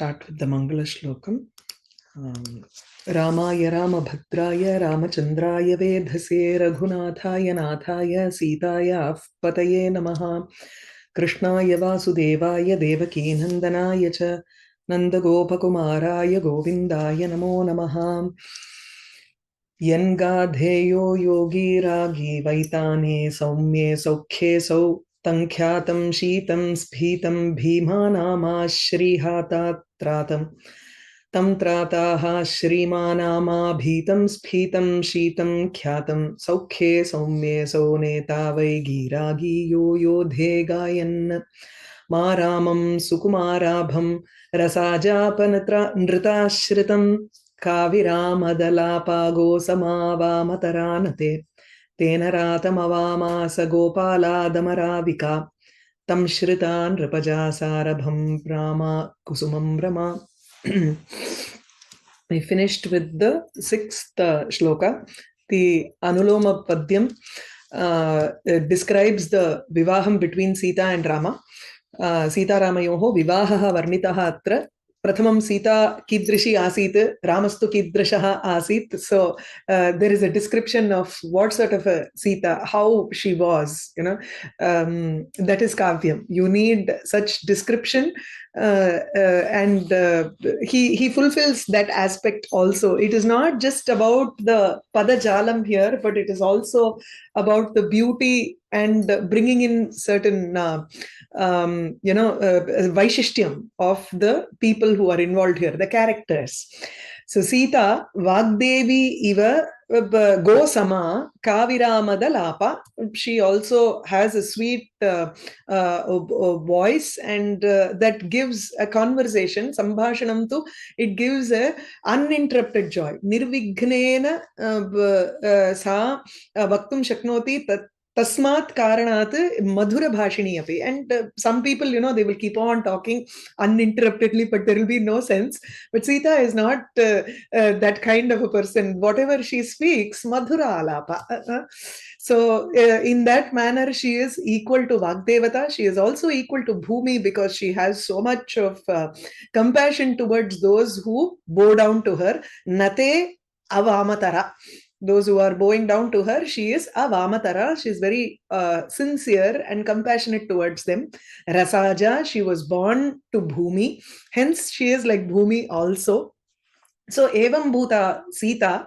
start with the Mangala Shlokam. Ramaya Ramabhadraya Ramachandraya Vedhase Raghunathaya Nathaya Sitaya Pataye Namaha Krishnaya Vasudevaya Devaki Nandanaya Cha Nandagopakumaraya Govindaya Namo Namaha Yangadheyo Yogi Ragi Vaitane Saumye Saukhe Sau Tankhyatam Sheetam Sphitam Bhimanama Shrihata Tratam Tam Trataha Shrimanama Bhitam Sphitam Sheetam Khyatam Saukhe Saumye Soneta Vaigiragi Yo Yodhe Gayan Maramam Sukumarabham Rasajapanatra Nritashritam Kaviramadalapago Samavamataranate Tenaratamavamasa Gopaladamaravika Tam Shritan Rapajasarabham Brahma Kusumam Brahma. We finished with the sixth shloka. The Anuloma Padyam describes the vivaham between Sita and Rama. Sita Ramayoho vivahaha varnitaha atra. Prathamam Sita kidrishi asit, Ramastu kidrishaha asit. So there is a description of what sort of a Sita, how she was, that is kavyam. You need such description, and he fulfills that aspect also. It is not just about the padajalam here, but it is also about the beauty and bringing in certain vaishishtyam of the people who are involved here, the characters. So Sita Vagdevi iva go sama kaviramada lapa. She also has a sweet voice, and that gives a conversation. Sambhashanam tu, it gives a uninterrupted joy. Nirvighnena sa vaktum shaknoti tat Tasmat Karanat Madhura Bhashini api. And some people, they will keep on talking uninterruptedly, but there will be no sense. But Sita is not that kind of a person. Whatever she speaks, Madhura Alapa. So in that manner, she is equal to Vagdevata. She is also equal to Bhumi because she has so much of compassion towards those who bow down to her. Nate avamatara. Those who are bowing down to her, she is a vamatara. She is very sincere and compassionate towards them. Rasaja, she was born to Bhumi. Hence, she is like Bhumi also. So, evam bhuta Sita,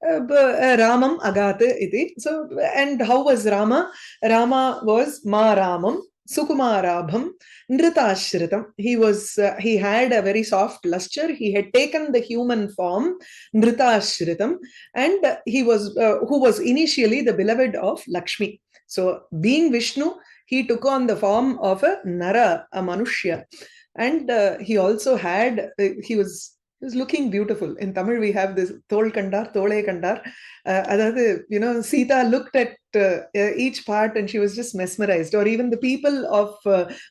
Ramam agate iti. So, and how was Rama? Rama was Ma Ramam. Sukumarabham Nritashritam. He had a very soft luster. He had taken the human form, Nritashritam, and he was who was initially the beloved of Lakshmi. So, being Vishnu, he took on the form of a Nara, a Manushya, and he also had he was looking beautiful. In Tamil, we have this Tol Kandar, Tole Kandar. Sita looked at each part and she was just mesmerized. Or even the people of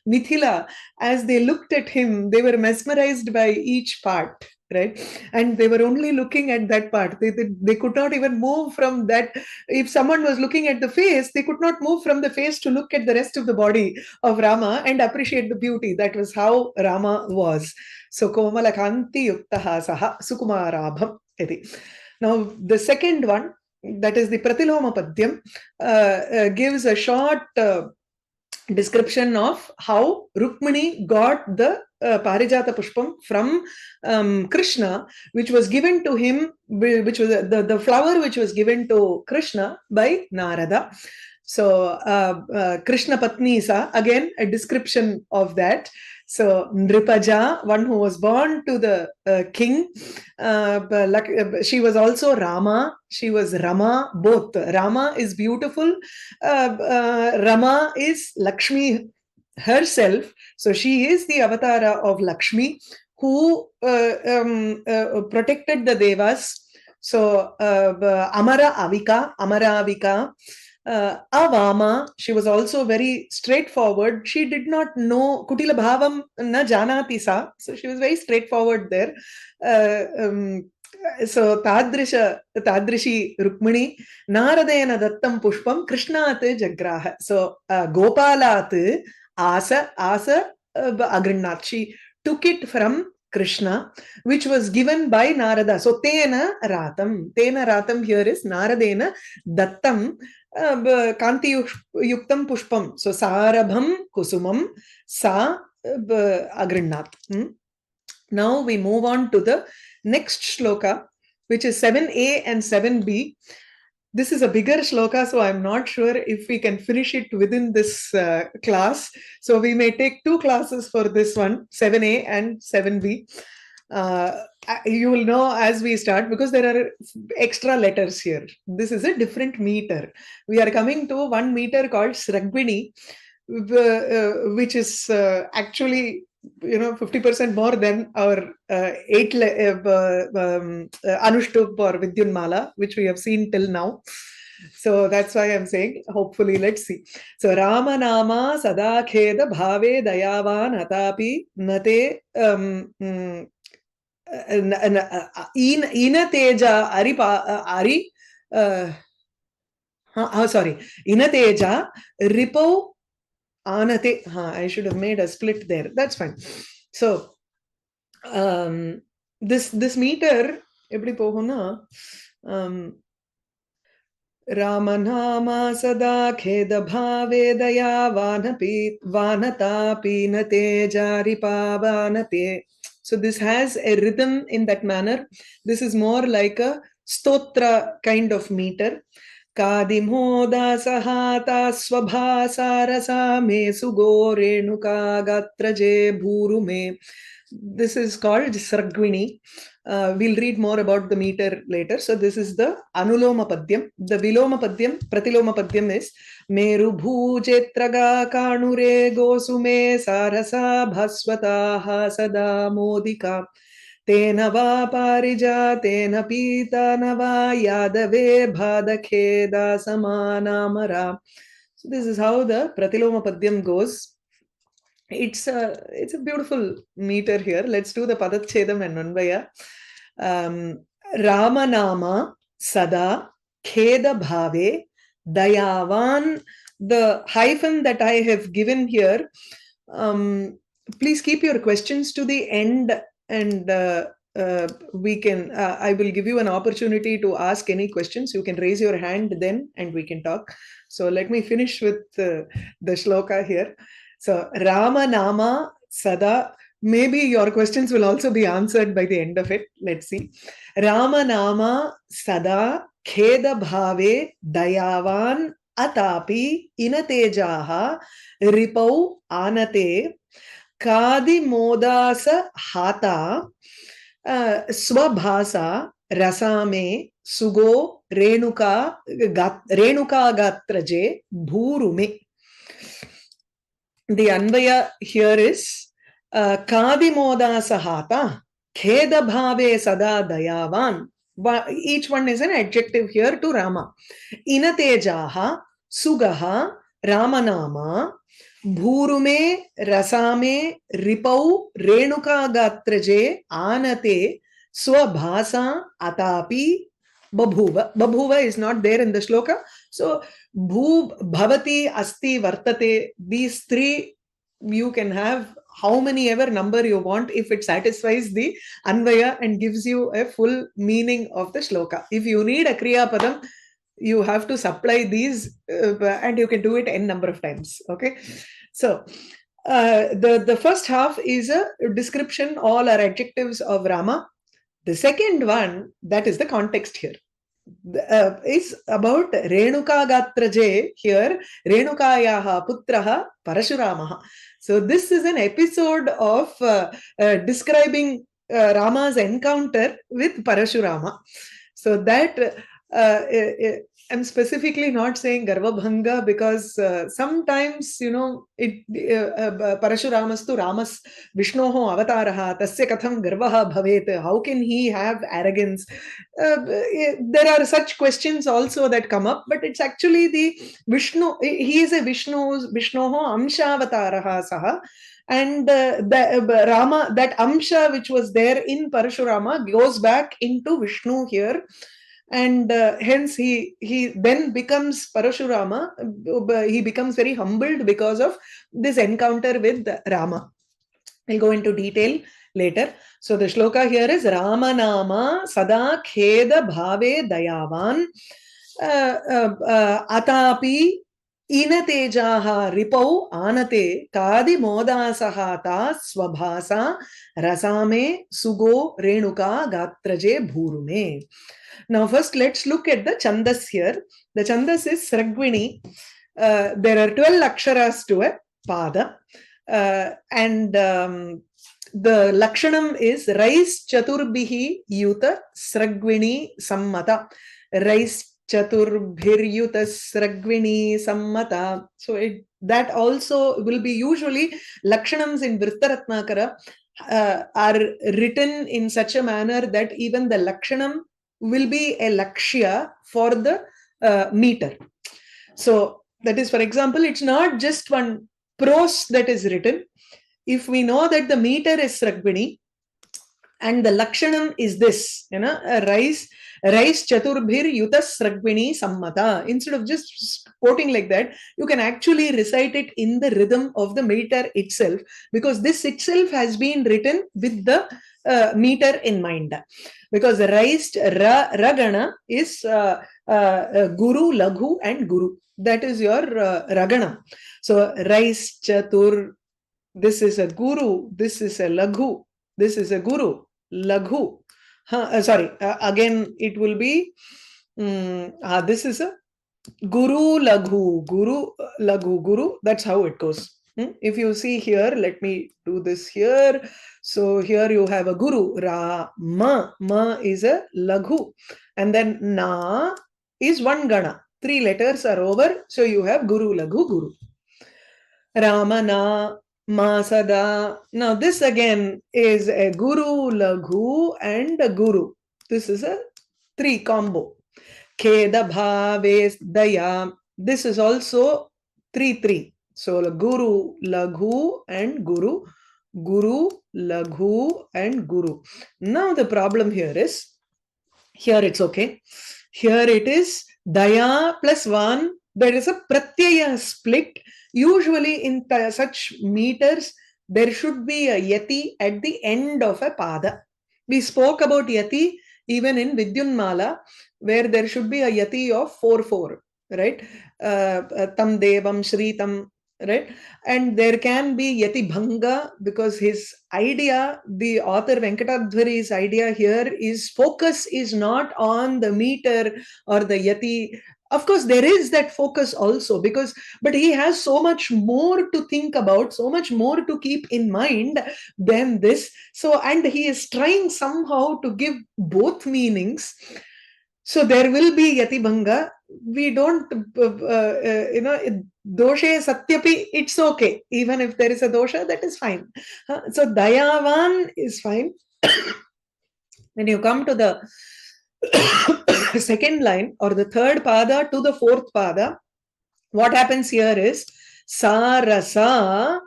Mithila, as they looked at him, they were mesmerized by each part, right? And they were only looking at that part. They could not even move from that. If someone was looking at the face, they could not move from the face to look at the rest of the body of Rama and appreciate the beauty. That was how Rama was. So, Komala Kanti Yuktaha Saha Sukumarabham iti. Now, the second one, that is the Pratiloma Padyam, gives a short description of how Rukmini got the Parijata Pushpam from Krishna, which was given to him, which was the flower which was given to Krishna by Narada. So, Krishna Patnisa, again, a description of that. So, Nripaja, one who was born to the king, she was also Rama, she was Rama, both. Rama is beautiful, Rama is Lakshmi herself. So, she is the avatara of Lakshmi who protected the Devas. So, Amara Avika. Avama, she was also very straightforward. She did not know Kutila Bhavam na janati sa. So she was very straightforward there. So Tadrishi Rukmini Naradena Dattam Pushpam Krishnat Jagraha. So Gopalat Asa Agrinat. She took it from Krishna, which was given by Narada. So, Tena Ratam. Tena Ratam here is Naradena Dattam Kanti Yuktam Pushpam. So, Sarabham Kusumam Sa Agrinnat. Now we move on to the next shloka, which is 7a and 7b. This is a bigger shloka, so I'm not sure if we can finish it within this class. So we may take 2 classes for this one, 7a and 7b. You will know as we start, because there are extra letters here. This is a different meter. We are coming to one meter called Sragvini, which is actually 50% more than our 8 Anushtup or Vidyunmala, which we have seen till now. So that's why I'm saying, hopefully, let's see. So, Rama Nama Sada Kheda Bhave Dayavan Atapi Nate Ina Teja Ari sorry, Ina Teja Ripo Anate. I should have made a split there. That's fine. So, this meter, eppadi pohuna, Ramanama Sada Kheda Bhave Daya Vanata Pinate Jaripa Vanate. So this has a rhythm in that manner. This is more like a stotra kind of meter. Kadimoda Sahata Swabhasarasa Me Sugo Renuka Gatraje Bhurume. This is called Sargvini. We'll read more about the meter later. So this is the Anuloma Padyam. The Viloma Padyam, Pratiloma Padyam is Meru Bhujetraga Kanure Gosume Sarasa Bhaswataha Sada Modika Tena va parija tena pita nava yadave bhadakheda samanamara. So this is how the Pratiloma Padyam goes. It's a beautiful meter here. Let's do the Padachedam and Manvaya. Ramanama Sada Kheda Bhave Dayavan. The hyphen that I have given here, please keep your questions to the end, and we can, I will give you an opportunity to ask any questions. You can raise your hand then and we can talk. So let me finish with the shloka here. So Rama Nama Sada, maybe your questions will also be answered by the end of it. Let's see. Rama Nama Sada Kheda Bhave Dayavan Atapi Inatejaha Ripau Anate Kadi Modasa Hata Swabhasa Rasame Sugo Renuka Gatraje Bhurume. The Anvaya here is Kadi Modasa Hata Kheda Bhave Sada Dayavan. Each one is an adjective here to Rama. Inatejaha Sugaha Ramanama Bhurume Rasame Ripau Renuka Gatraje Anate Swabhasa Atapi Babhuva. Babhuva is not there in the shloka. So Bhavati Asti Vartate, these 3 you can have how many ever number you want if it satisfies the Anvaya and gives you a full meaning of the shloka. If you need a Kriya Padam, you have to supply these and you can do it n number of times. Okay. So the first half is a description, all are adjectives of Rama. The second one, that is the context here, is about Renuka Gatraje here, Renukayaha Putraha Parashuramaha. So this is an episode of describing Rama's encounter with Parashurama. So that I'm specifically not saying Garvabhanga because sometimes, Parashuramastu Ramas Vishnoho Avataraha Tasya Katham Garvaha Bhavet. How can he have arrogance? There are such questions also that come up, but it's actually the Vishnu. He is a Vishnoho Amshavataraha Saha. And Rama, that Amsha which was there in Parashurama goes back into Vishnu here. And hence he then becomes Parashurama. He becomes very humbled because of this encounter with Rama. I'll go into detail later. So the shloka here is Ramanama Sada Kheda Bhave Dayavan Atapi Inatejaha Ripau Anate Kadi Modasahata Swabhasa Rasame Sugo Renuka Gatraje Bhurume. Now first let's look at the chandas here. The chandas is Sragvini. There are 12 aksharas to a pada. And the lakshanam is rais chaturbihi yuta sragvini sammata. Rais chaturbhir yuta sragvini sammata. So that also will be usually lakshanams in Vrittaratnakara are written in such a manner that even the lakshanam will be a lakshya for the meter. So that is, for example, it's not just one prose that is written. If we know that the meter is Sragvini and the Lakshanam is this, rais chaturbhir yuta Sragvini sammata. Instead of just quoting like that, you can actually recite it in the rhythm of the meter itself, because this itself has been written with the meter in mind. Because rais ragana is guru, laghu, and guru. That is your ragana. So rais chatur, this is a guru, this is a laghu, this is a guru, laghu. Again it will be this is a guru, laghu, guru, laghu, guru. That's how it goes. If you see here, let me do this here. So here you have a guru, ra, ma is a laghu, and then na is one gana. 3 letters are over, so you have guru, laghu, guru. Ramana, Masada. Now this again is a guru, laghu, and a guru. This is a 3 combo. Kheda bhave daya. This is also 3. So guru, laghu, and guru. Guru, laghu, and guru. Now the problem here is, here it's okay. Here it is daya plus 1. There is a pratyaya split. Usually in such meters, there should be a yati at the end of a pada. We spoke about yati even in Vidyunmala, where there should be a yati of 4/4, right? Tam devam shritam, right? And there can be yati bhanga, because his idea, the author Venkatadhwari's idea here is focus is not on the meter or the yati. Of course there is that focus also, but he has so much more to think about, so much more to keep in mind than this. So, and he is trying somehow to give both meanings. So there will be yati bhanga. We don't doshe satyapi, it's okay. Even if there is a dosha, that is fine. So dayavan is fine. When you come to the second line or the third pada to the fourth pada, what happens here is sarasa,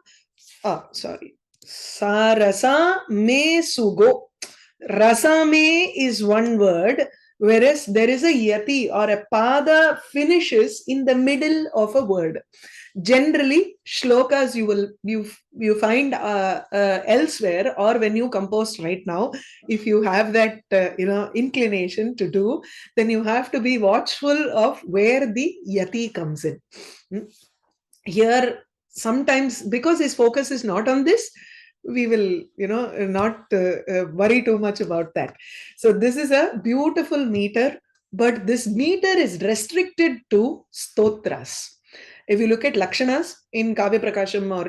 sarasa me sugo. Rasa me is one word, whereas there is a yati or a pada finishes in the middle of a word. Generally, shlokas you find elsewhere, or when you compose right now, if you have that inclination to do, then you have to be watchful of where the yati comes in. Here, sometimes because his focus is not on this, we will not worry too much about that. So this is a beautiful meter, but this meter is restricted to stotras. If you look at lakshanas in Kavya Prakasham or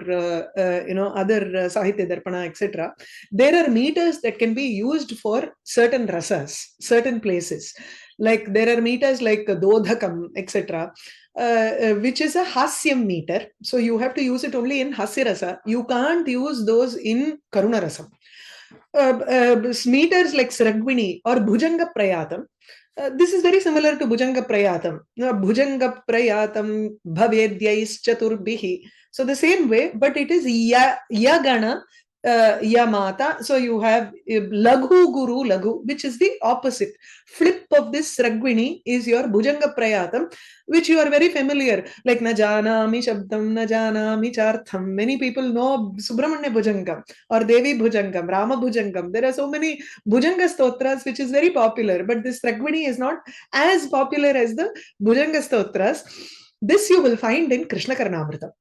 other Sahitya Darpana, etc., there are meters that can be used for certain rasas, certain places. Like there are meters like Dodhakam, etc., which is a hasyam meter. So you have to use it only in hasya rasa. You can't use those in karuna rasam. Meters like Sragvini or Bhujanga Prayatam. This is very similar to Bhujanga Prayatam. Bhujanga Prayatam Bhavedyais Chaturbihi. So the same way, but it is Yagana Yamata. So you have Laghu Guru Laghu, which is the opposite. Flip of this Ragvini is your Bhujanga Prayatam, which you are very familiar. Like Najanami Shabdam, Najanami Chartham. Many people know Subramanya Bhujangam or Devi Bhujangam, Rama Bhujangam. There are so many Bhujanga Stotras which is very popular, but this Ragvini is not as popular as the Bhujanga Stotras. This you will find in Krishna Karnamrita.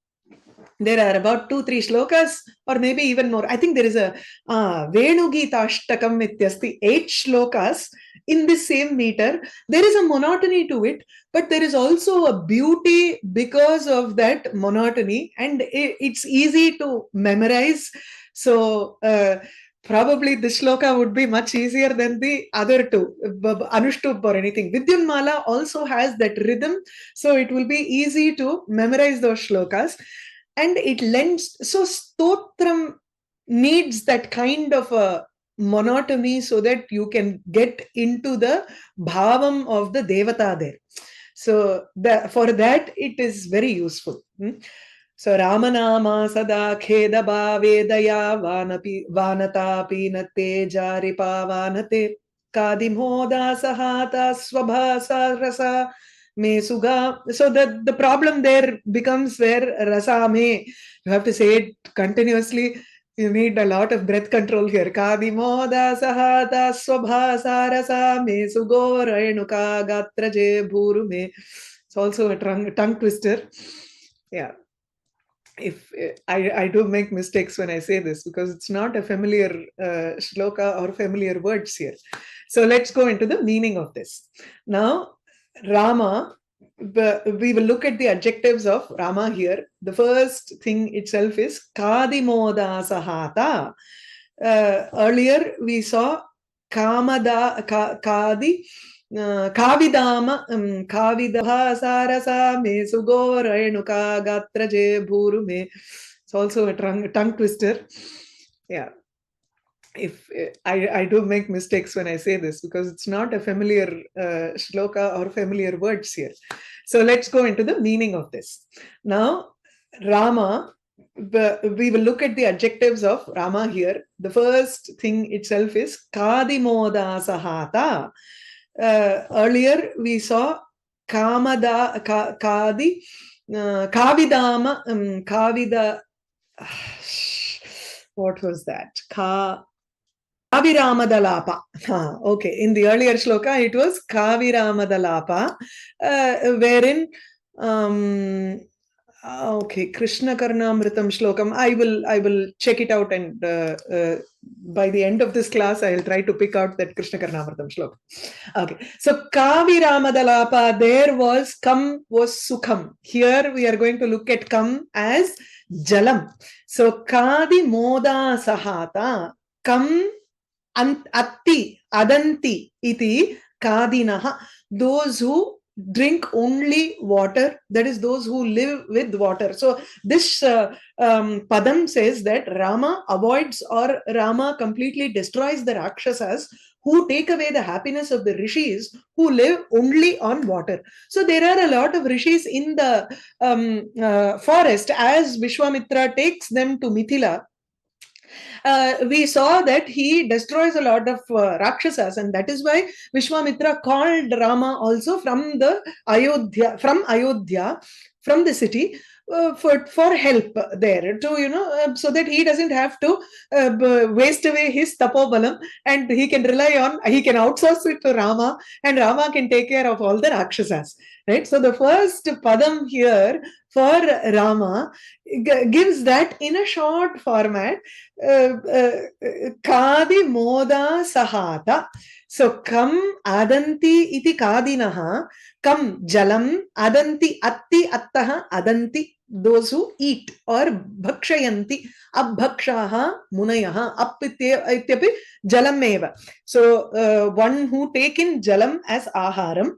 There are about 2-3 shlokas, or maybe even more. I think there is a Venugita Ashtakam Ityasti, 8 shlokas in this same meter. There is a monotony to it, but there is also a beauty because of that monotony, and it's easy to memorize. So probably this shloka would be much easier than the other two, Anushtup or anything. Vidyunmala also has that rhythm, so it will be easy to memorize those shlokas. And it lends, so stotram needs that kind of a monotony so that you can get into the bhavam of the devata there. So for that it is very useful. So Ramanama sada kheda bhavedaya vanatapi nate jaripa vanate kadimoda sahata swabhasa rasa me suga. So the problem there becomes where rasa me, you have to say it continuously. You need a lot of breath control here. Kadimoda sahata swabhasa rasa me sugo renuka gatraje bhuru me. It's also a tongue twister. Yeah. If I do make mistakes when I say this because it's not a familiar shloka or familiar words here. So let's go into the meaning of this. Now, Rama, we will look at the adjectives of Rama here. The first thing itself is Kadimoda Sahata. Earlier we saw Kamada Kadi. Kavidama Kavidabhasarasa me sugo renuka gatraje bhuru me. It's also a tongue twister. Yeah. If I do make mistakes when I say this because it's not a familiar shloka or familiar words here. So let's go into the meaning of this. Now, Rama, we will look at the adjectives of Rama here. The first thing itself is Kadimoda Sahata. Earlier we saw Kamada Kadi Kavidama Kavida. What was that? Kaviramadalapa. Okay, in the earlier shloka it was Kaviramadalapa, wherein okay, Krishna Karnamritam Shlokam. I will check it out, and by the end of this class, I will try to pick out that Krishna Karnamritam Shlokam. Okay, so Kaviramadalapa, there was Kam was Sukham. Here we are going to look at Kam as Jalam. So Kadi Moda Sahata Kam Atti Adanti Iti Kadinaha. Those who drink only water, that is those who live with water. So this padam says that Rama avoids, or Rama completely destroys the Rakshasas who take away the happiness of the rishis who live only on water. So there are a lot of rishis in the forest. As Vishwamitra takes them to Mithila, we saw that he destroys a lot of Rakshasas, and that is why Vishwamitra called Rama also from the Ayodhya, from the city, for help there, to so that he doesn't have to waste away his tapobalam, and he can outsource it to Rama, and Rama can take care of all the Rakshasas, right? So the first padam here for Rama gives that in a short format. Kadi moda sahata. So kam adanti iti kadinaha, kam jalam adanti atti attaha adanti, those who eat, or bhakshayanti abbhakshaha munayaha apityapi jalam eva. So one who take in jalam as aharam.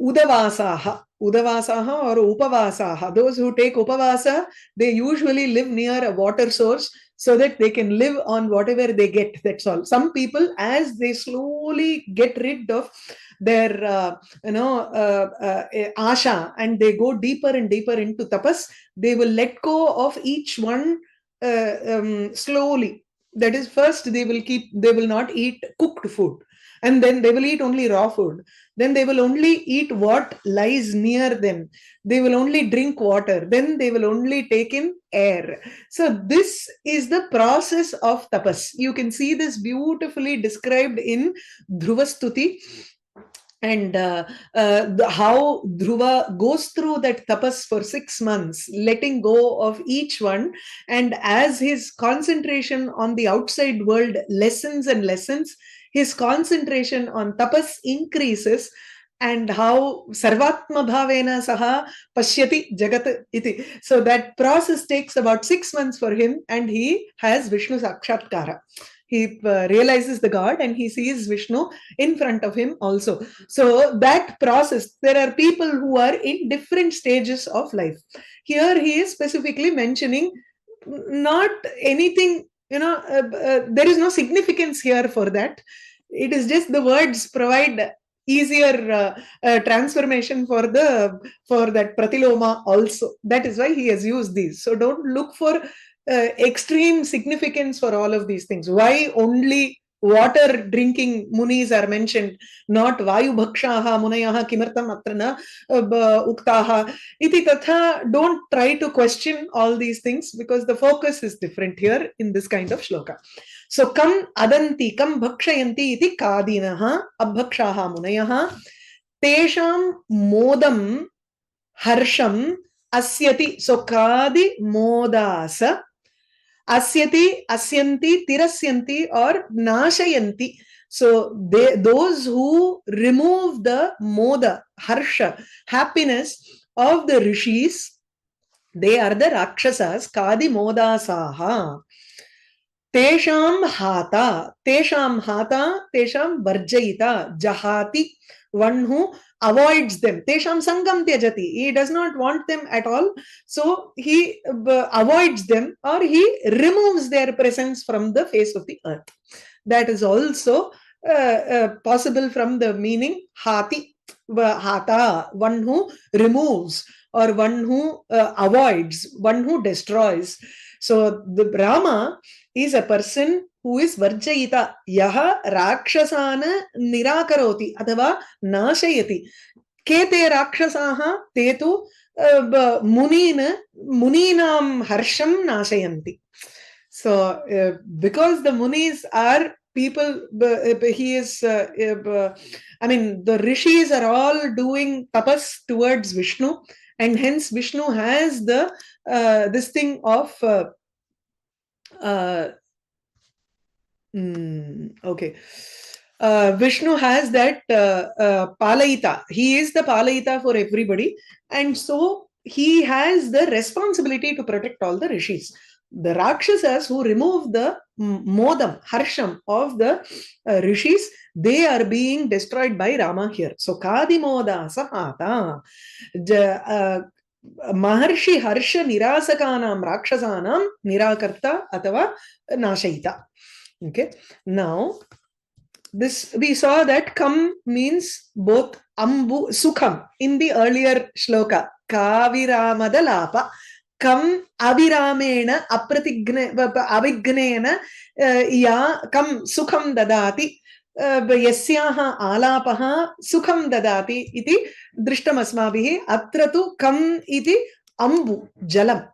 Udavasaha or upavasaha. Those who take upavasa, they usually live near a water source so that they can live on whatever they get. That's all. Some people, as they slowly get rid of their asha, and they go deeper and deeper into tapas, they will let go of each one slowly. That is, first they will not eat cooked food, and then they will eat only raw food. Then they will only eat what lies near them. They will only drink water. Then they will only take in air. So this is the process of tapas. You can see this beautifully described in Dhruvastuti, and how Dhruva goes through that tapas for 6 months, letting go of each one. And as his concentration on the outside world lessens and lessens, his concentration on tapas increases, and how sarvatma bhavena saha pashyati jagat iti. So that process takes about 6 months for him, and he has Vishnu Sakshatkara. He realizes the God, and he sees Vishnu in front of him also. So that process, there are people who are in different stages of life. Here he is specifically mentioning not anything, there is no significance here for that. It is just the words provide easier transformation for that pratiloma also. That is why he has used these. So don't look for extreme significance for all of these things. Why only water drinking munis are mentioned, not vayu bhakshaha munayaha kimartam atrana uktaha iti tatha. Don't try to question all these things, because the focus is different here in this kind of shloka. So kam adanti kam bhakshayanti iti kadinaha abhakshaha munayaha tesham modam harsham asyati. So kadi modasa asyati, asyanti, tirasyanti, or nashayanti. So those who remove the moda, harsha, happiness of the rishis, they are the rakshasas, kadi modasaha. Tesham hata, tesham hata, tesham varjayita, jahati, one who avoids them. Tesham sangam tyajati, he does not want them at all, so he avoids them, or he removes their presence from the face of the earth. That is also possible from the meaning hati, hata, one who removes, or one who avoids, one who destroys. So the Brahma is a person who is varjayita, yaha rakshasana nirakaroti athava nashayati. Kete rakshasaha te tu muninam harsham nashayanti. So because the munis are people, he is I mean, the rishis are all doing tapas towards Vishnu, and hence Vishnu has the this thing of okay. Vishnu has that palayita. He is the palayita for everybody, and so he has the responsibility to protect all the rishis. The Rakshasas who remove the modam, harsham of the rishis, they are being destroyed by Rama here. So kadi moda sahata Maharshi Harsha Nirasakanam Rakshasanam Nirakarta Atava Nashayita. Okay. Now, this we saw that kam means both ambu sukham in the earlier shloka. Kaviramadalapa. Kam aviramena avignena ya kam sukham dadati. Yasyaha alapaha sukham dadati iti drishtam asmabhihi. Atra tu kam iti ambu jalam.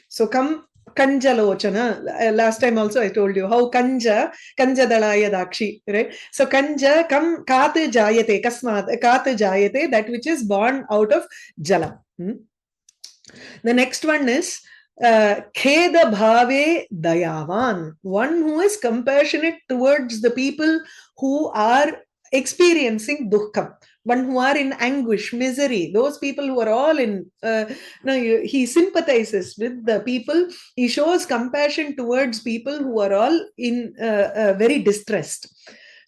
So kam kanjalochana. Last time also I told you how kanja dalaya dakshi, right? So kanja kam kat jayate, kasmat kat jayate, that which is born out of jalam. The next one is kheda bhave dayavan, one who is compassionate towards the people who are experiencing dukkham, one who are in anguish, misery, those people who are all in he sympathizes with the people. He shows compassion towards people who are all in very distressed.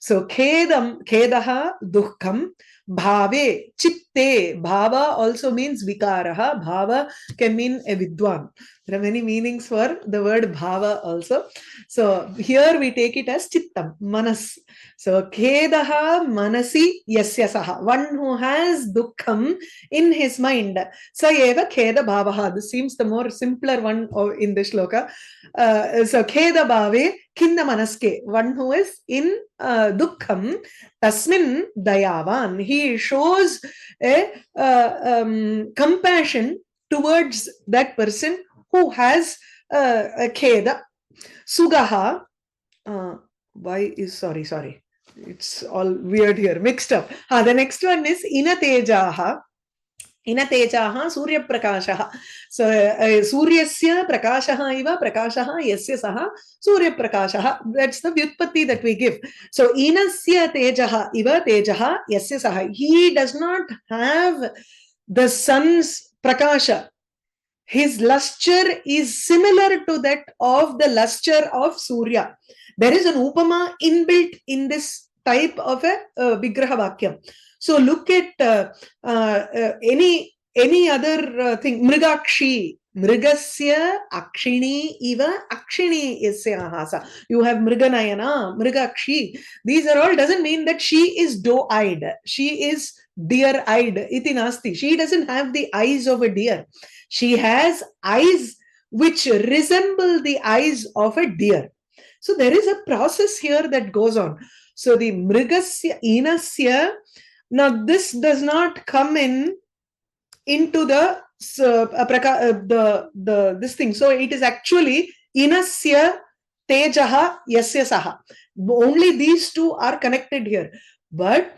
So khedam, khedaha, dukkham, bhave, chitte. Bhava also means vikaraha. Bhava can mean a vidwan. There are many meanings for the word bhava also. So here we take it as chittam, manas. So khedaha manasi yasya saha. One who has dukkham in his mind. Sa eva kheda bhavaha. This seems the more simpler one in the shloka. So kheda bhave kinna manaske. One who is in dukkham. Tasmin dayavan. He shows a compassion towards that person who has a kheda. Sugaha. Why is sorry. It's all weird here, mixed up. The next one is inatejaha. Inatejaha surya prakashaha. So suryasya prakashaha iva prakashaha yasya saha surya prakashaha. That's the vyutpatti that we give. So inasya tejaha iva tejaha yasya saha. He does not have the sun's prakasha. His luster is similar to that of the luster of Surya. There is an upama inbuilt in this type of a vigraha vakyam. So look at any other thing. Mrigakshi. Mrigasya akshini iva akshini yasya ahasa. You have mriganayana, mrigakshi. These are all doesn't mean that she is doe-eyed. She is deer-eyed. Iti nasti. She doesn't have the eyes of a deer. She has eyes which resemble the eyes of a deer. So there is a process here that goes on. So the mrigasya, inasya, now this does not come into the this thing. So it is actually inasya tejaha yasya saha. Only these two are connected here. But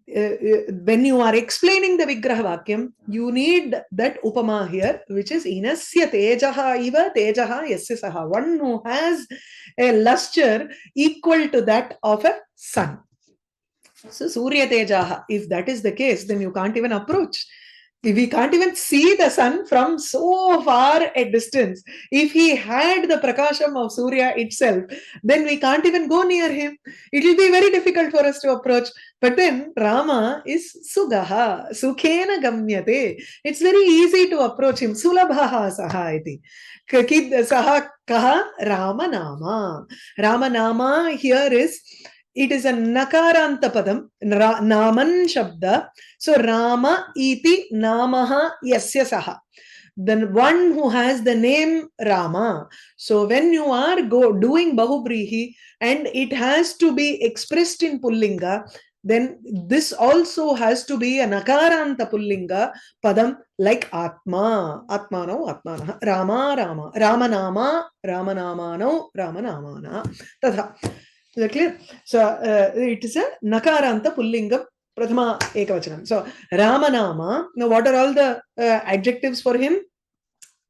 when you are explaining the vigraha vakyam, you need that upama here, which is inasya tejaha iva tejaha yasya saha. One who has a luster equal to that of a sun. So surya tejaha, if that is the case, then you can't even approach. We can't even see the sun from so far a distance. If he had the prakasham of Surya itself, then we can't even go near him. It will be very difficult for us to approach. But then Rama is Sugaha, Sukhena Gamyate. It's very easy to approach him. Sulabhaha Saha iti. Saha Kaha Ramanama. Ramanama here is, it is a nakaranta padam, naman shabda. So Rama iti namaha yasya saha. The one who has the name Rama. So when you are doing Bahubrihi and it has to be expressed in Pullinga, then this also has to be a nakaranta Pullinga padam like Atma. Atmano, Atmana. Rama, Rama. Ramanama, Ramanamano, Ramanamana. Tatha. Is that clear? So it is a nakaranta pullingam prathama ekavachanam. So Ramanama. Now what are all the adjectives for him?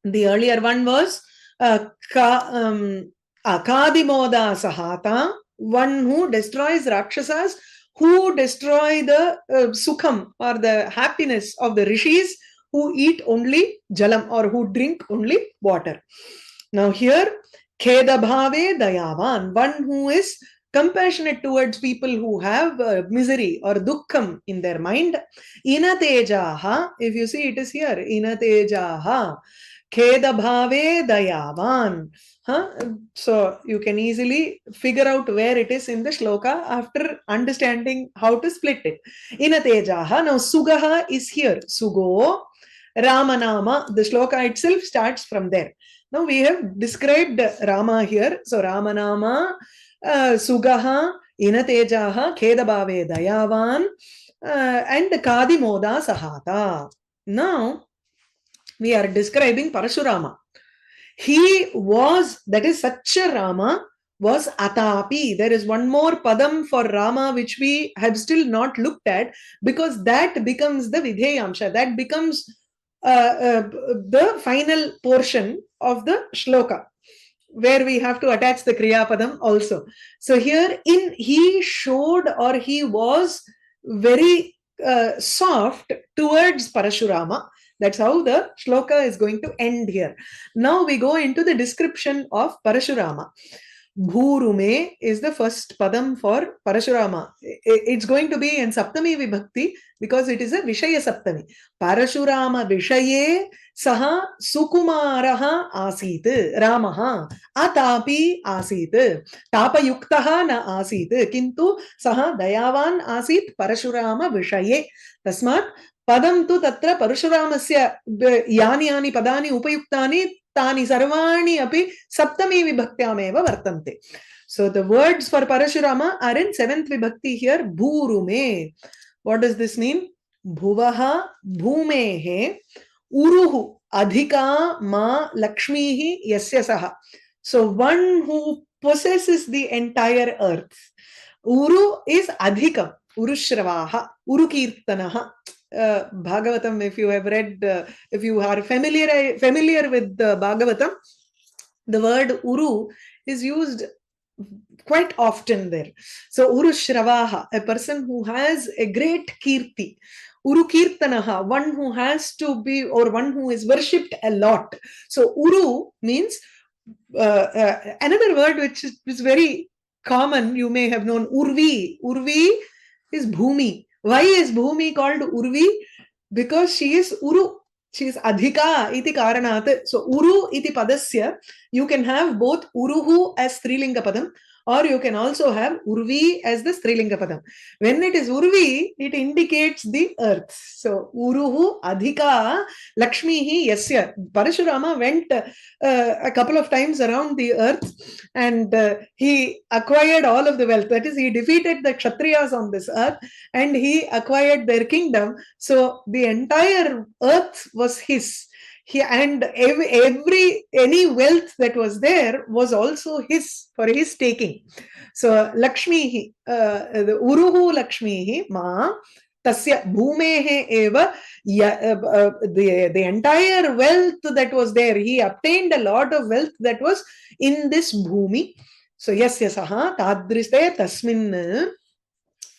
The earlier one was Kadimoda Sahata, one who destroys Rakshasas, who destroy the sukham or the happiness of the rishis who eat only jalam or who drink only water. Now here Kheda bhave dayavan, one who is compassionate towards people who have misery or dukkham in their mind. Inatejaha, if you see it is here, inatejaha, kheda bhave dayavan. So you can easily figure out where it is in the shloka after understanding how to split it. Inatejaha, now sugaha is here. Sugo, Ramanama, the shloka itself starts from there. Now we have described Rama here. So Ramanama, Sugaha, Inatejaha, Khedabhave Dayavan, and Kadimoda Sahata. Now we are describing Parashurama. He was, that is such a Rama, was Atapi. There is one more padam for Rama which we have still not looked at, because that becomes the Vidheyamsha. That becomes the final portion of the shloka, where we have to attach the Kriya Padam also. So here he showed, or he was very soft towards Parashurama. That's how the shloka is going to end here. Now we go into the description of Parashurama. Bhurume is the first padam for Parashurama. It's going to be in Saptami Vibhakti because it is a Vishaya Saptami. Parashurama Vishaye Saha Sukumaraha Asit Ramaha Atapi Asit Tapayuktaha na Asit Kintu Saha Dayavan Asit Parashurama Vishaye Tasmat Padam tu tatra Parashuramasya yani yani padani upayuktani tani sarvani api saptami vibhaktyameva vartante. So the words for Parashurama are in 7th vibhakti here. Bhurume. What does this mean? Bhuvaha bhumehe uruhu adhika ma lakshmihi yasya saha. So one who possesses the entire earth. Uru is adhikam. Urushravaha. Urukirtanaha. Bhagavatam, if you have read, if you are familiar with Bhagavatam, the word Uru is used quite often there. So Uru Shravaha, a person who has a great kirti. Uru Kirtanaha, one who has to be, or one who is worshipped a lot. So Uru means another word which is very common, you may have known, Urvi. Urvi is Bhumi. Why is Bhumi called Urvi? Because she is Uru. She is Adhika iti karanat. So Uru iti padasya, you can have both Uruhu as Strilinga padam, or you can also have Urvi as the Strilinga padam. When it is Urvi, it indicates the earth. So Uruhu Adhika Lakshmihi Yasya. Parashurama went a couple of times around the earth and he acquired all of the wealth. That is, he defeated the Kshatriyas on this earth and he acquired their kingdom. So the entire earth was his. And any wealth that was there was also his, for his taking. So Lakshmihi, the Uruhu Lakshmihi Ma Tasya Bhumehe Eva, the entire wealth that was there, he obtained a lot of wealth that was in this Bhumi. So Yasya Saha Tadriste Tasmin.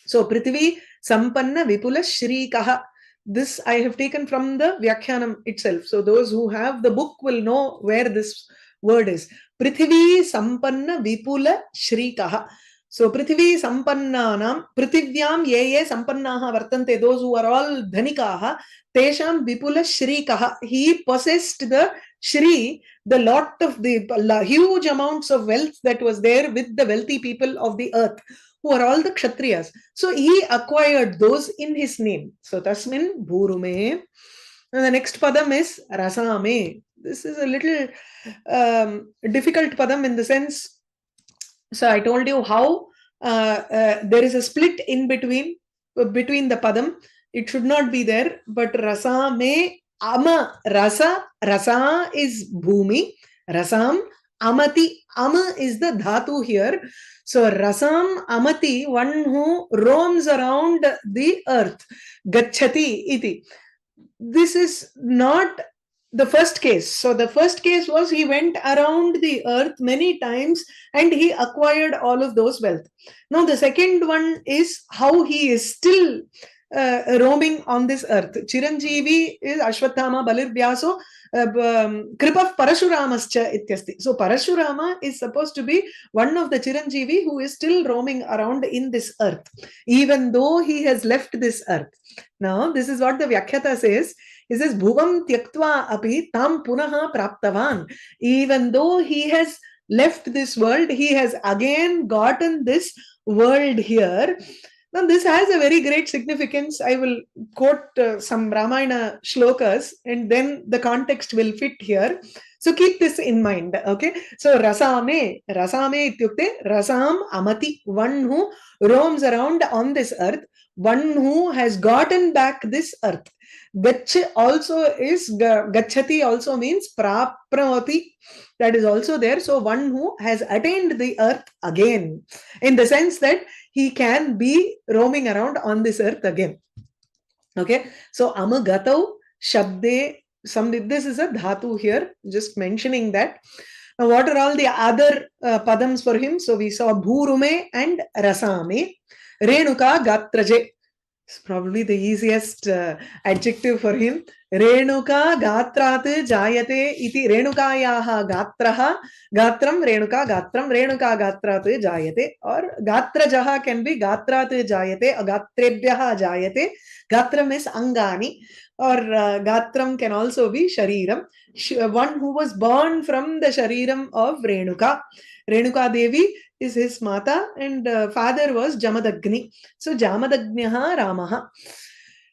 So Prithvi Sampanna Vipula Shrikaha. This I have taken from the Vyakhyanam itself. So those who have the book will know where this word is. Prithvi Sampanna Vipula Shrikaha. So Prithvi Sampannanam, Prithivyam ye Sampannaha Vartante, those who are all Dhanikaha, Tesham Vipula Shrikaha. He possessed the Shri, the lot of the huge amounts of wealth that was there with the wealthy people of the earth, who are all the Kshatriyas. So he acquired those in his name. So Tasmin Bhurume. And the next padam is Rasame. This is a little difficult padam in the sense. So I told you how there is a split in between the padam. It should not be there. But Rasame Ama Rasa. Rasa is Bhumi. Rasam Amati. Ama is the dhatu here. So Rasam Amati, one who roams around the earth. Gachati iti. This is not the first case. So the first case was he went around the earth many times and he acquired all of those wealth. Now the second one is how he is still roaming on this earth. Chiranjeevi is Ashwathama Balirvyaso Kripah Parashuramascha ityasti. So Parashurama is supposed to be one of the Chiranjeevi who is still roaming around in this earth, even though he has left this earth. Now this is what the Vyakhyata says. He says, Bhuvam tyaktva api tam punaha praptavan. Even though he has left this world, he has again gotten this world here. Now, this has a very great significance. I will quote some Ramayana shlokas and then the context will fit here. So keep this in mind. Okay. So Rasame ityukte Rasam Amati, one who roams around on this earth, one who has gotten back this earth. Gach also is, Gachati also means Prapramati. That is also there. So one who has attained the earth again, in the sense that he can be roaming around on this earth again. Okay. So Amagatau Shabde, this is a dhatu here, just mentioning that. Now what are all the other padams for him? So we saw Bhurume and Rasame. Renuka Gatraje. It's probably the easiest adjective for him. Renuka Gatrat Jayate iti Renukayaha Gatraha Gatram Renuka Gatrat Jayate, or Gatra Jaha can be Gatrat Jayate or Gatrebhyaha Jayate. Gatram is Angani, or Gatram can also be Shariram. One who was born from the Shariram of Renuka. Renuka Devi is his mata, and father was Jamadagni. So Jamadagniha Ramaha.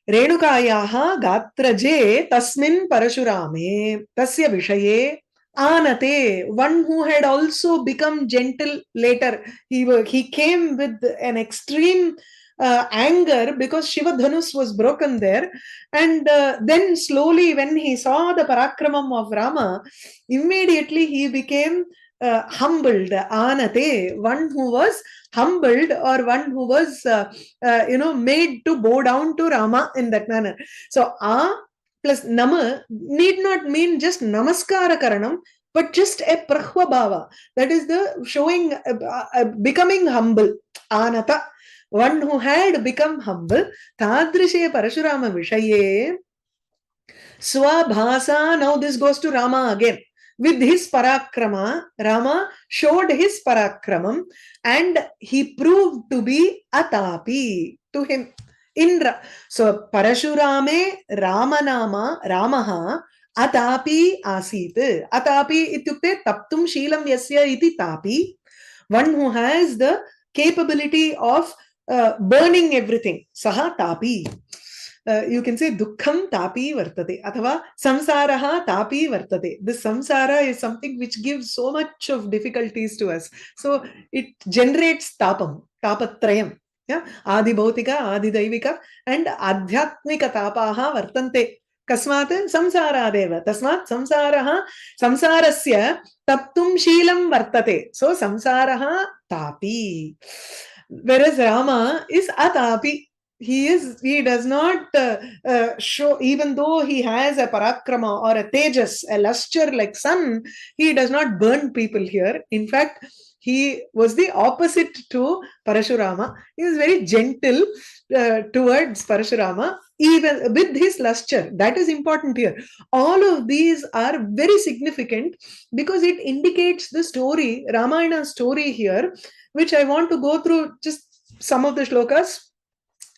Renukayaha Gatraje Tasmin Parashurame Tasya Vishaye Anate, one who had also become gentle later. He came with an extreme anger because Shiva Dhanus was broken there. And then slowly, when he saw the Parakramam of Rama, immediately he became humbled. Anate, one who was humbled, or one who was made to bow down to Rama in that manner. So plus nama need not mean just namaskara karanam, but just a prahva bhava, that is the showing becoming humble. Anata, one who had become humble. Tadrishe Parashurama Vishaye Swabhasa. Now this goes to Rama again. With his parakrama, Rama showed his parakramam, and he proved to be atapi to him. Indra. So Parashurame Ramanama Ramaha atapi asit. Atapi ityukte taptum shilam yasya iti tapi. One who has the capability of burning everything. Saha tapi. You can say dukkham tapi vartate, athava samsaraha tapi vartate. This samsara is something which gives so much of difficulties to us. So it generates tapam, tapatrayam. Yeah? Adi bhautika, adi daivika, and adhyatmika tapaha vartante. Kasmat samsaradeva. Tasmat samsaraha samsarasya taptum shilam vartate. So samsaraha tapi. Whereas Rama is atapi. He does not show, even though he has a parakrama or a tejas, a luster like sun, he does not burn people here. In fact, he was the opposite to Parashurama. He was very gentle towards Parashurama, even with his luster. That is important here. All of these are very significant because it indicates the story, Ramayana story here, which I want to go through just some of the shlokas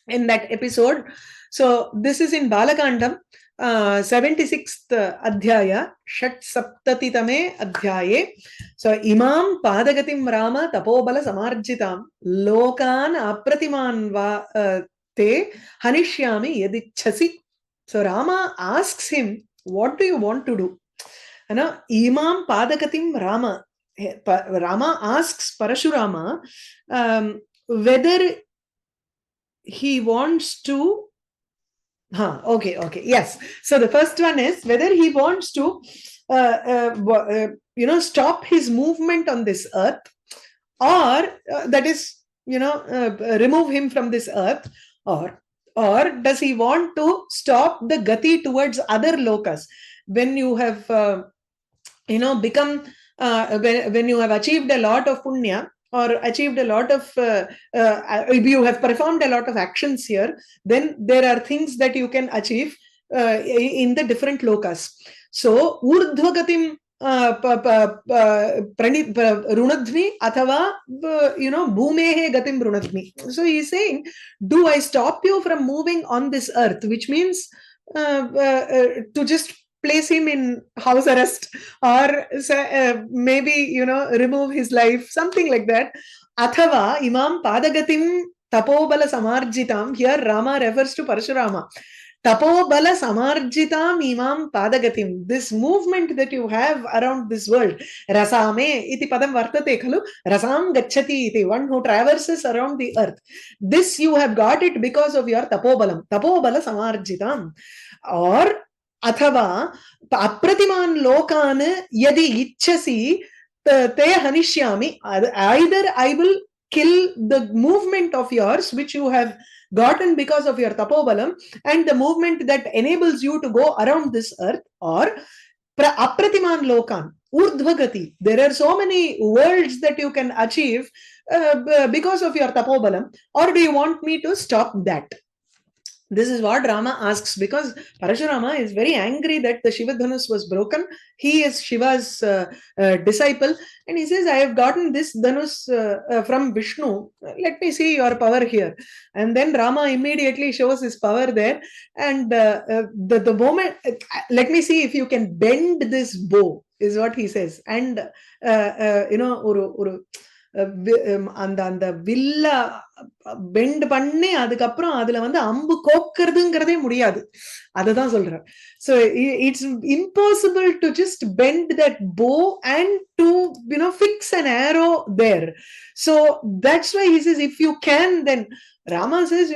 in that episode. So this is in Balakandam, 76th adhyaya, Shat Saptatitame adhyaye. So Imam Padagatim Rama Tapobala Samarjitam Lokan Apratiman va te Hanishyami Yadichasi. So Rama asks him, what do you want to do? Imam Padagatim Rama. Rama asks Parashurama whether he wants to yes. So the first one is whether he wants to stop his movement on this earth, or that is remove him from this earth, or does he want to stop the gati towards other lokas. When you have become when you have achieved a lot of punya, or achieved a lot of, you have performed a lot of actions here, then there are things that you can achieve in the different lokas. So, urdhvagatim runadhmi athava, bhumehe gatim runadhmi. So, he is saying, do I stop you from moving on this earth? Which means to just place him in house arrest, or maybe remove his life, something like that. Athava Imam Padagatim Tapobala Samarjitam. Here Rama refers to Parashurama. Tapobala Samarjitam Imam Padagatim. This movement that you have around this world, Rasame iti padam vartate khalu, Rasam gacchati iti, one who traverses around the earth. This you have got it because of your Tapobalam. Tapobala Samarjitam. Or अथवा अप्रतिमान लोकान यदि इच्छसि ते हनिष्यामि. Either I will kill the movement of yours which you have gotten because of your tapobalam, and the movement that enables you to go around this earth, or apratiman lokan, urdhvagati. There are so many worlds that you can achieve because of your tapobalam, or do you want me to stop that? This is what Rama asks, because Parashurama is very angry that the Shiva Dhanus was broken. He is Shiva's disciple, and he says, I have gotten this Dhanus from Vishnu. Let me see your power here. And then Rama immediately shows his power there. And the moment, let me see if you can bend this bow, is what he says. And, அந்த அந்த வில்ல bend பண்ணி அதுக்கப்புறம் அதுல வந்து அம்பு கோக்கிறதுங்கிறதே முடியாது. அதுதான் சொல்றேன். So it's impossible to just bend that bow and to fix an arrow there. So that's why he says, if you can, then Rama says,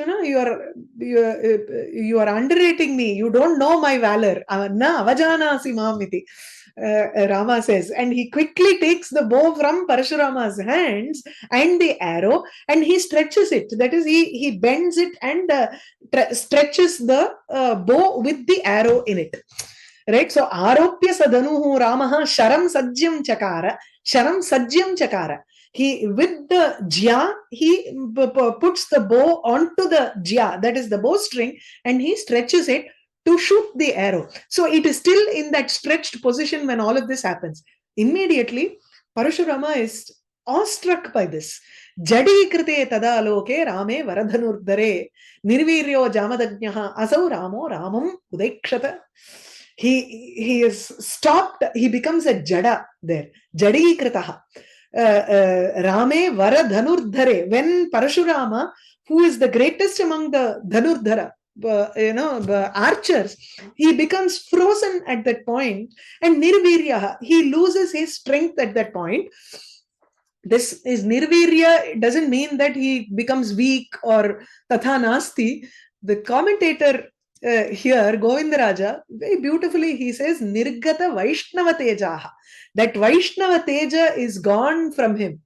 you are underrating me. You don't know my valor. Na avajanasi mamiti. Rama says, and he quickly takes the bow from Parashurama's hands and the arrow, and he stretches it. That is, he bends it and stretches the bow with the arrow in it. Right? So, aropya sadanuhu Ramaha sharam sajyam chakara. Sharam sajyam chakara. He, with the jya, he puts the bow onto the jya, that is the bowstring, and he stretches it to shoot the arrow. So it is still in that stretched position when all of this happens. Immediately, Parashurama is awestruck by this. Jadi krite tada loke rame varadhanurdare nirviryo jamadagnaha asau ramo ramam udekshata. He is stopped. He becomes a jada there. Jadi kritaha. Rame varadhanurdare. When Parashurama, who is the greatest among the dhanurdhara, archers, he becomes frozen at that point, and nirvirya, he loses his strength at that point. This is nirvirya, it doesn't mean that he becomes weak or tatha nasti. The commentator here, Govindaraja, very beautifully he says nirgata vaishnava tejaha, that vaishnava teja is gone from him.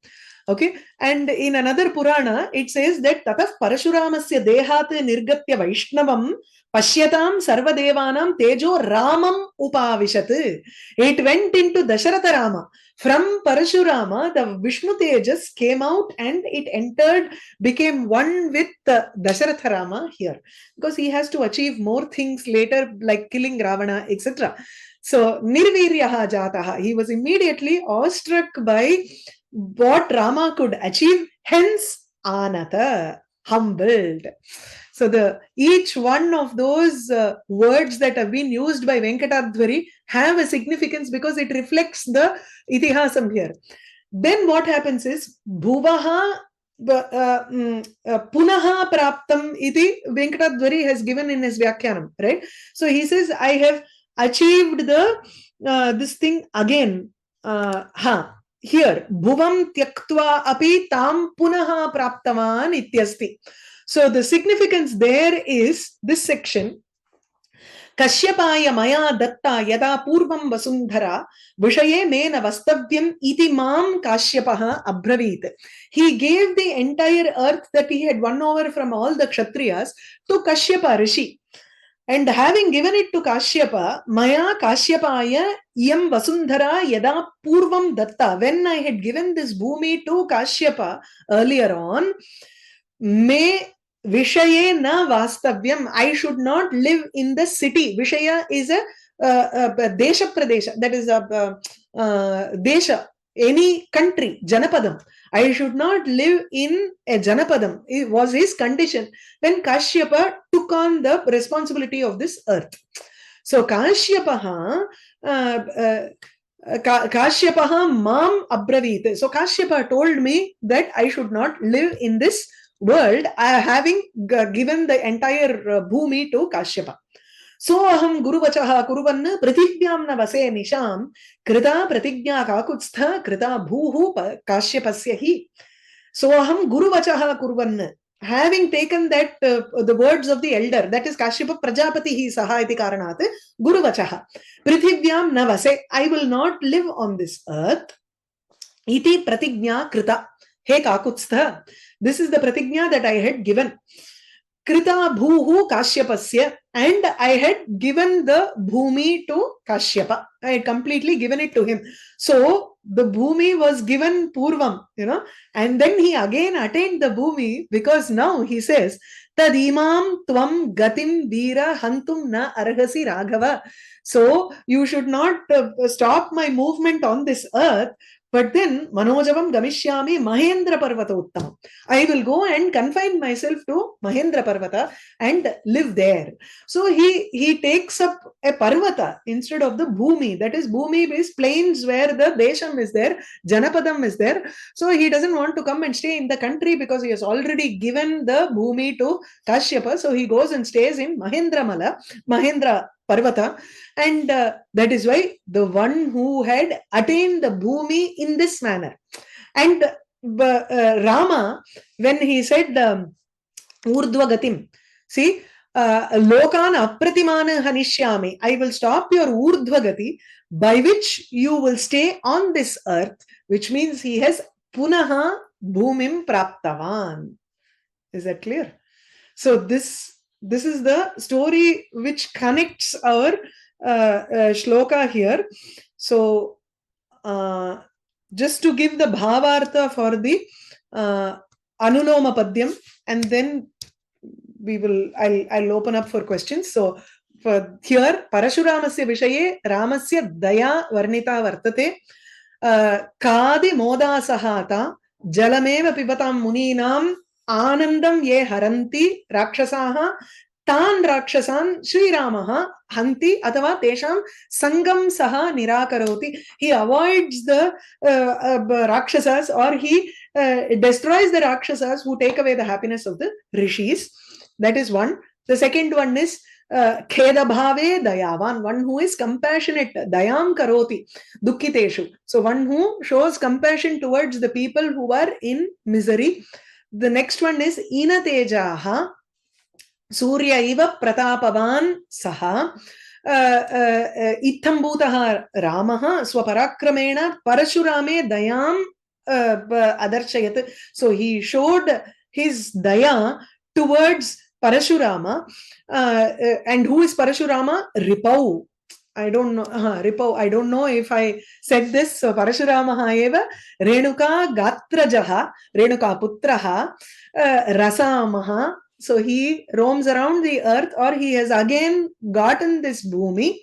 Okay, and in another Purana, it says that tataf Parashuramasya dehat nirgatya vaishnavam pashyatam sarvadevanam tejo ramam upavishat. It went into Dasharatha Rama. From Parashurama, the Vishnu Tejas came out and it entered, became one with Dasharatha Rama here, because he has to achieve more things later, like killing Ravana, etc. So, nirviryaha jataha, he was immediately awestruck by what Rama could achieve, hence anata, humbled. So each one of those words that have been used by Venkatadhvari have a significance because it reflects the itihasam here. Then what happens is bhuvaha punaha praptam iti Venkatadhvari has given in his Vyakhyanam, right? So he says, I have achieved this thing again. Here, bhuvam tyaktva api tam punaha praptavan ityasti. So the significance there is this section. Kashyapaya maya datta yada purvam vasundhara vishaye mena vastavyam iti mam Kashyapaha abravit. He gave the entire earth that he had won over from all the Kshatriyas to Kashyapa Rishi. And having given it to Kashyapa, maya Kashyapaya iyam vasundhara yada purvam datta, when I had given this bhumi to Kashyapa earlier on, me vishaye na vastavyam, I should not live in the city. Vishaya is a desha pradesha, that is a desha, any country, janapadam. I should not live in a janapadam, it was his condition when Kashyapa took on the responsibility of this earth. So Kashyapaha mam abravit. So Kashyapa told me that I should not live in this world, having given the entire bhumi to Kashyapa. So aham guruvachaha kuruvanna pratibhyam na vase nisham krita pratignya kakutstha krita bhuhu Kashyapasya hi. So aham guruvachaha kuruvanna, having taken that the words of the elder, that is Kashyapa Prajapati hi saha iti karanat guruvachaha prithivyam na vase, I will not live on this earth, iti pratignya krita, he kakutstha, this is the pratignya that I had given. Krita bhuhu Kashyapasya, and I had given the bhumi to Kashyapa. I had completely given it to him. So the bhumi was given purvam, and then he again attained the bhumi, because now he says, Tadimam tvam gatim veera hantum na arhasi Raghava. So you should not stop my movement on this earth, but then Manojavam Gamishyami Mahendra Parvata Uttamam. I will go and confine myself to Mahendra Parvata and live there. So he takes up a Parvata instead of the Bhumi. That is, Bhumi is plains where the Desham is there, Janapadam is there. So he doesn't want to come and stay in the country because he has already given the Bhumi to Kashyapa. So he goes and stays in Mahendra Parvata, and that is why the one who had attained the bhumi in this manner. And Rama, when he said urdhva gatim, see, lokan apratimana hanishyami, I will stop your urdhva gati, by which you will stay on this earth, which means he has punaha bhumim praptavan. Is that clear? So this is the story which connects our shloka here. So just to give the bhavartha for the anuloma padyam, and then I'll open up for questions. So for here, Parashuramasya Vishaye Ramasya Daya Varnita Vartate Kadi Moda Sahata Jalameva Pibatam Muninam Anandam ye haranti rakshasaha tan rakshasan Sri Ramaha hanti atava tesham sangam saha nirakaroti. He avoids the rakshasas, or he destroys the rakshasas who take away the happiness of the rishis. That is one. The second one is kheda bhave dayavan, one who is compassionate, dayam karoti dukkiteshu. So one who shows compassion towards the people who are in misery. The next one is Ina Tejaha Surya Iva Pratapavan Saha Ithambutaha Ramaha Swaparakramena Parashurame Dayam Adarshayat. So he showed his daya towards Parashurama. And who is Parashurama? Ripau. I don't know. Ripau. I don't know if I said this. So Parashuramaha eva Renuka Gatrajaha, Renuka Putraha, Rasamaha. So he roams around the earth, or he has again gotten this bhumi,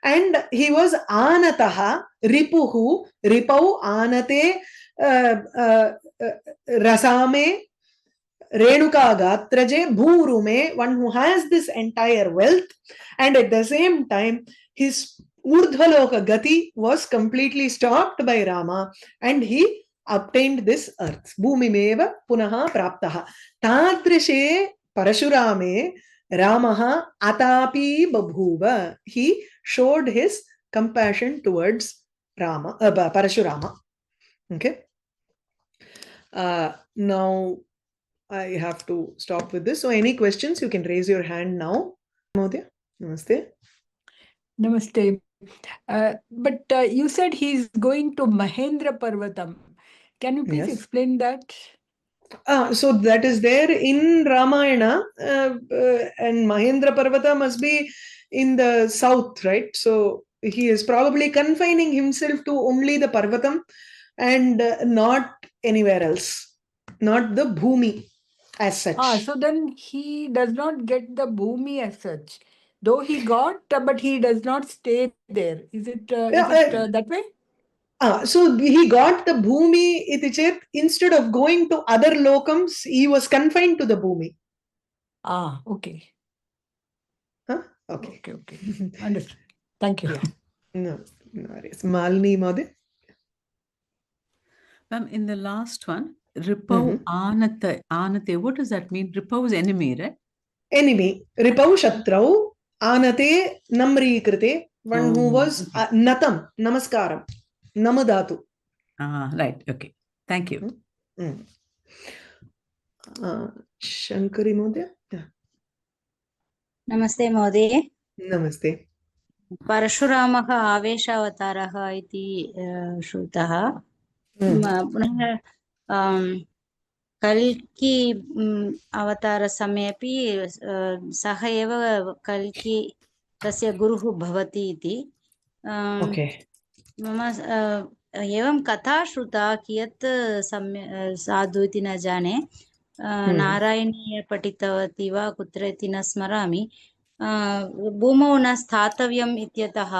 and he was Anataha, Ripuhu, Ripau Anate, Rasame, Renuka Gatraje, Bhurume, one who has this entire wealth, and at the same time, his Urdhvaloka Gati was completely stopped by Rama, and he obtained this earth. Bhumimeva punaha praptaha. Tadrishe Parashurame Ramaha atapi babhuva. He showed his compassion towards Parashurama. Okay. Now I have to stop with this. So any questions, you can raise your hand now. Mahodaya, namaste. Namaste. But you said he's going to Mahendra Parvatam. Can you please explain that? So that is there in Ramayana, and Mahendra Parvata must be in the south, right? So he is probably confining himself to only the Parvatam and not anywhere else, not the Bhumi as such. So then he does not get the Bhumi as such. Though he got, but he does not stay there. Is it that way? So he got the Bhumi iti chet, instead of going to other lokams, he was confined to the Bhumi. Okay. Huh? Okay. Understood. Thank you. No worries. Malini Mode. Ma'am, in the last one, Ripau Anate, what does that mean? Ripau is enemy, right? Enemy. Ripau Shatrau Anate Namri Krite, one who was Natam, Namaskaram, Namadatu. Right, okay. Thank you. Shankari Mode. Namaste Mode. Namaste. Parashuramaha Aveshavataraha iti Shrutaha. पुनः कल्की अवतार समयेपि सः एव कल्की तस्य गुरुः भवति इति मम एवं कथा श्रुता कियत् साधु इति न जाने नारायणी पठितवती वा कुत्र इति न स्मरामि भूमौ न स्थातव्यम् इत्यतः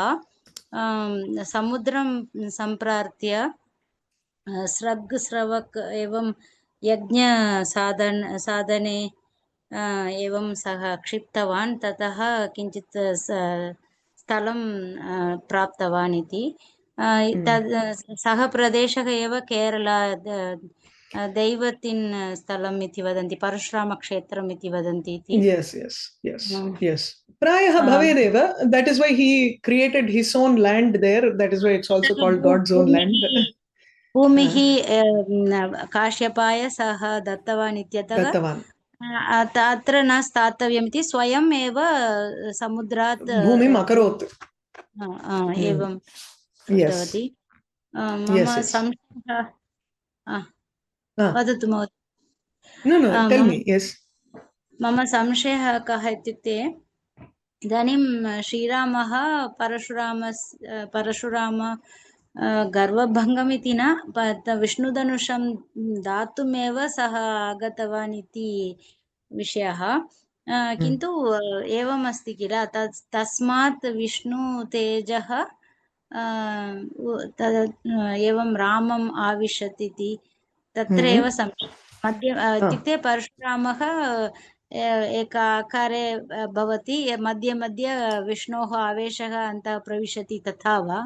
समुद्रं सम्प्रार्त्य स्रग् स्रवक् एवं यज्ञ साधने एवं सः क्षिप्तवान् ततः किञ्चित् स्थलं प्राप्तवान् इति सः प्रदेशः एव केरला दैवतिन् स्थलम् इति वदन्ति परशुरामक्षेत्रम् इति वदन्ति इति yes प्रायः भवेदेव that is why he created his own land there, that is why it's also called God's own land. भूमिः काश्यपाय सः दत्तवान् इत्यतः अत्र न स्थातव्यम् इति स्वयम् एव समुद्रात् भूमिम् अकरोत् एवं कृतवती मम संशयः वदतु महोदय मम संशयः कः इत्युक्ते इदानीं श्रीरामः परशुराम गर्वभङ्गम् इति न विष्णुधनुषं दातुमेव सः आगतवान् इति विषयः किन्तु एवम् अस्ति किल तस्मात् विष्णुतेजः एवं रामम् आविशत् इति तत्र एव मध्ये इत्युक्ते परशुरामः एकाकारे भवति मध्ये मध्ये विष्णोः आवेशः अन्तः प्रविशति तथा वा?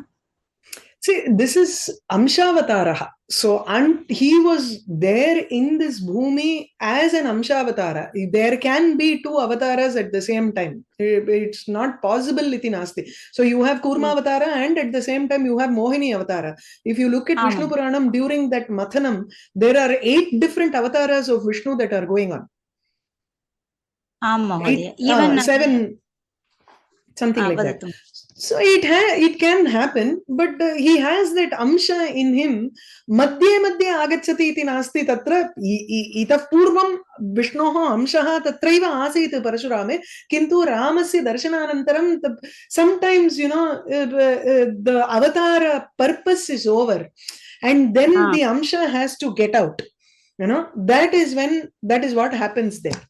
See, this is Amshavataraha. So, and he was there in this bhumi as an Amshavatara. There can be two avatars at the same time. It's not possible iti nasti. So, you have Kurma Avatara and at the same time you have Mohini Avatara. If you look at Vishnu Puranam during that Mathanam, there are 8 different avatars of Vishnu that are going on. Even 7, something like that. So it can happen, but he has that amsha in him. Madhye agacchati iti nasti tatra itah purvam Vishnoho amshaha tatraiva asit Parashurame. Kintu Ramasya darshananantaram, sometimes, the avatar purpose is over. And then the amsha has to get out. That is what happens there.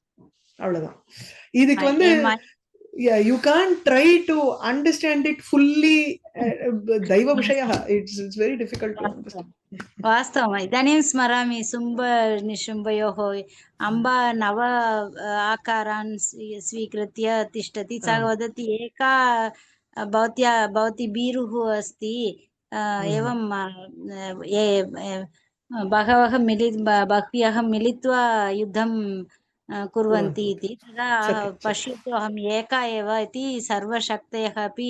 Yeah, you can't try to understand it fully. Daiva Vishaya, it's very difficult to understand. वास्तवम् इदानीं स्मरामि शुम्भ निशुम्भयोः अम्बा नव आकारान् स्वीकृत्य तिष्ठति सः वदति एका भवती बीरुः अस्ति एवं बह्व्यः मिलित्वा युद्धं कुर्वन्ति इति तदा पश्यतु अहम् एका एव इति सर्वशक्तयः अपि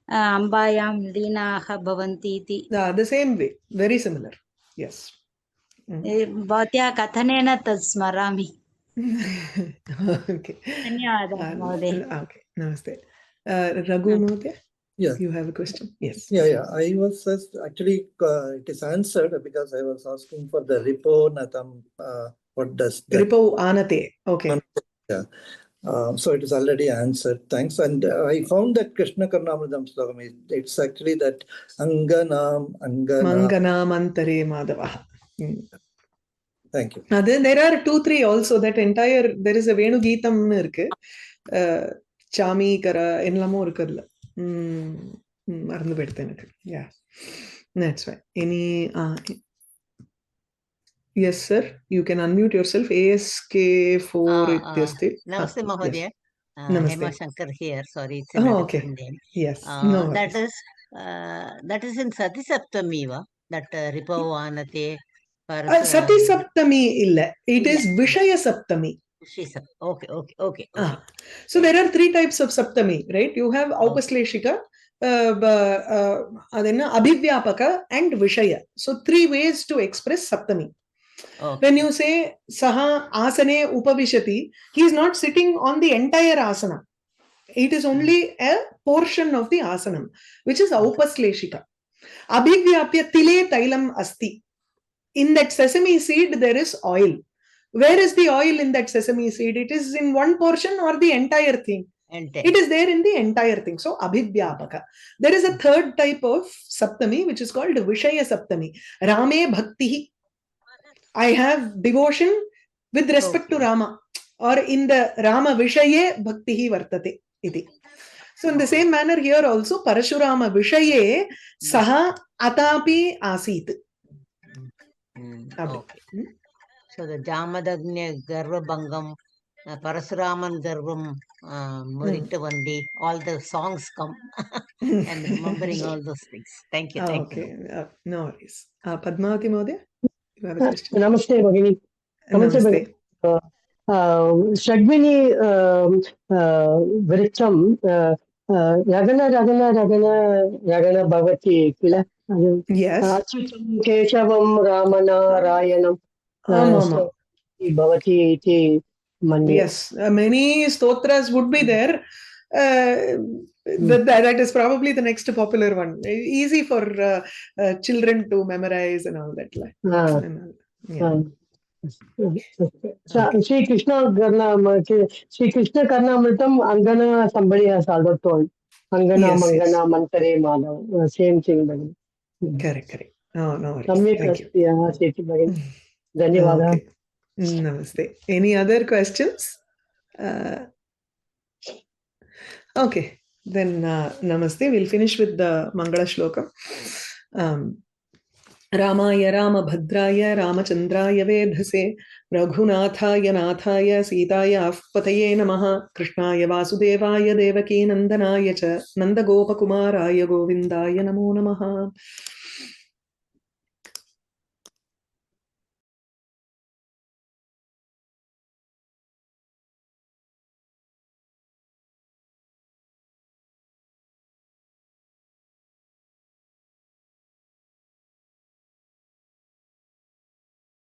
अम्बायां लीनाः भवन्ति इति. The same way, very similar. Yes. भवत्याः कथनेन तत् स्मरामि. Okay. धन्यवादः महोदय. Okay, namaste. Raghu Mhodaya? Yes. You have a question? Yes. Yeah. I was actually, it is answered because I was asking for the Ripo Natam. What does that? Ripo Anate. Okay. Yeah. So it is already answered. Thanks. And I found that Krishna Karnamridam Slokam. It's actually that Manganam Antare Madhavaha. Thank you. There are 2-3 also. That entire, there is a Venu Geetam irukku. Chami Kara, Enlamo irukadla. Marandu pedthen. Yeah. That's right. Any... Yes, sir. You can unmute yourself. ASK4 ityasti. Namaste, Mahodaya. Namaste. Hema Shankar here. Sorry, it's another name. Yes. No that is in Sati Saptami, that Ripo Anate. Sati Saptami illa. It is Vishaya Saptami. Okay. So there are 3 types of Saptami, right? You have Aupasleshika, Abhivyapaka and Vishaya. So 3 ways to express Saptami. Okay. When you say Saha Asane Upavishati, he is not sitting on the entire asana. It is only a portion of the asanam, which is Aupasleshika. Abhivyapya Tile Tailam Asti. In that sesame seed, there is oil. Where is the oil in that sesame seed? It is in one portion or the entire thing? It is there in the entire thing. So, abhivyapaka. There is a third type of saptami, which is called Vishaya Saptami. Rame Bhakti. I have devotion with respect to Rama. Or in the Rama Vishaye Bhakti Vartate. Iti. So, in the same manner here also, Parashurama Vishaye Saha Atapi Asit. Okay. So the Jamadagnya Garva Bangam, Parasuraman Garvam, Muritavandi, all the songs come and remembering all those things. Thank you. Thank you. Okay. No worries. Padmavati Modaya, you have a question? Namaste, Bhagini. Namaste. Shadvini Vritam Ragana Bhavati Kila. Yes. Achyutam Keshavam Ramana Rayanam Bhavati iti Manye. Yes. Many stotras would be there. That is probably the next popular one. Easy for children to memorize and all that. Yeah. Sri Krishna Karnamritam Angana, somebody has also told. Angana, Yes, Mangana, Mantare, Madhav. Same thing. Correct. No worries. Thank you. Dhanyavada. Okay. Namaste. Any other questions? Okay. Then namaste. We'll finish with the Mangala Shloka. Ramaya Ramabhadraya Ramachandraya Vedhase Raghunathaya Nathaya Sitaya Pataye Namaha Krishnaya Vasudevaya Devaki Nandanaya Cha Nandagopakumaraya Govindaya Namo Namaha.